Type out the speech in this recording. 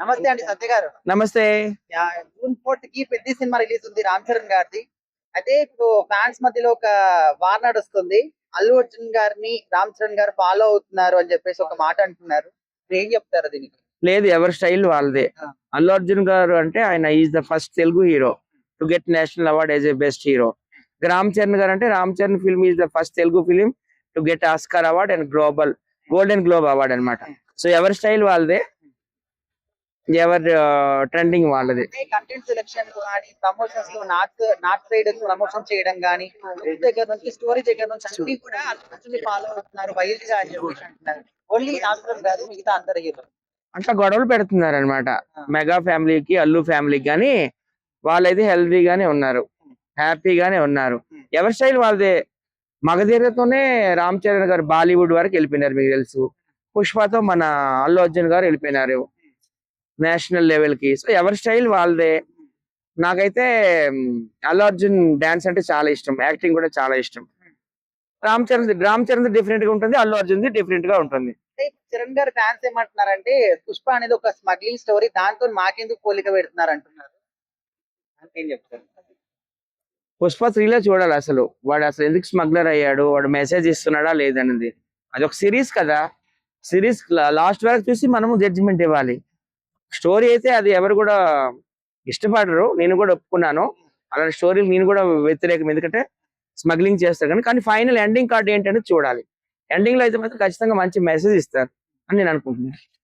నమస్తే అండి సత్య గారు. నమస్తే. జూన్ 4th కి పెద్ద సినిమా రిలీజ్ ఉంది రామ్ చరణ్ గారిది. అయితే ఇప్పుడు ఫ్యాన్స్ మధ్యలో ఒక వార్ నడుస్తుంది. అల్లు అర్జున్ గారిని రామ్ చరణ్ గారు ఫాలో అవుతున్నారు అని చెప్పేసి ఒక మాట అంటున్నారు. మీరు ఏం చెప్తారు దీనికి? లేదు, ఎవరి స్టైల్ వాళ్ళదే. అల్లు అర్జున్ గారు అంటే ఆయన is the first Telugu hero to get national award as a best hero. Ram Charan గారు అంటే Ram Charan film is the first Telugu film to get Oscar award and golden globe award అన్నమాట. సో ఎవరి స్టైల్ వాళ్ళదే, ఎవరి ట్రెండింగ్ వాళ్ళది. కంటెంట్ సెలెక్షన్ కానీ ప్రమోషన్స్ లో north side promotion చేయడం కానీ దగ్గర నుంచి స్టోరీ దగ్గర నుంచి అన్ని కూడా అల్లు అర్జున్ ఫాలో అవుతున్నారు వైల్డ్ గా అని చెప్పేసి అంటున్నారు. ఓన్లీ రామ్ చరణ్ గారు, మిగతా అందరు హీరో అట్లా గొడవలు పెడుతున్నారు అనమాట. మెగా ఫ్యామిలీకి అల్లు ఫ్యామిలీకి కానీ వాళ్ళైతే హెల్దీగానే ఉన్నారు, హ్యాపీగానే ఉన్నారు. ఎవరి స్టైల్ వాళ్ళదే. మగధీరతోనే రామ్ చరణ్ గారు బాలీవుడ్ వరకు వెళ్ళిపోయినారు, మీకు తెలుసు. పుష్పతో మన అల్లు అర్జున్ గారు వెళ్ళిపోయినారు నేషనల్ లెవెల్ కి. సో ఎవరి స్టైల్ వాళ్ళదే. నాకైతే అల్లు అర్జున్ డాన్స్ అంటే చాలా ఇష్టం, యాక్టింగ్ కూడా చాలా ఇష్టం. రామ్ చరణ్ డిఫరెంట్ గా ఉంటుంది, అల్లు అర్జున్ డిఫరెంట్ గా ఉంటుంది. చరణ్ గారు ఫ్యాన్స్ ఏమంటున్నారంటే పుష్ప అనేది ఒక స్మగ్లింగ్ స్టోరీ, దాంతో మాకెందుకు పోలిక పెడుతున్నారు అంటున్నారు. ఏం చెప్తారు? పుష్ప 3లో చూడాలి అసలు వాడు అసలు ఎందుకు స్మగ్లర్ అయ్యాడు, వాడు మెసేజ్ ఇస్తున్నాడా లేదనేది. అది ఒక సిరీస్ కదా, సిరీస్ లాస్ట్ వరకు చూసి మనము జడ్జిమెంట్ ఇవ్వాలి. స్టోరీ అయితే అది ఎవరు కూడా ఇష్టపడరు, నేను కూడా ఒప్పుకున్నాను. అలాంటి స్టోరీలు నేను కూడా వ్యతిరేకం, ఎందుకంటే స్మగ్లింగ్ చేస్తారు. కానీ ఫైనల్ ఎండింగ్ కార్డ్ ఏంటనేది చూడాలి. ఎండింగ్ లో అయితే మాత్రం ఖచ్చితంగా మంచి మెసేజ్ ఇస్తారు అని నేను అనుకుంటున్నాను.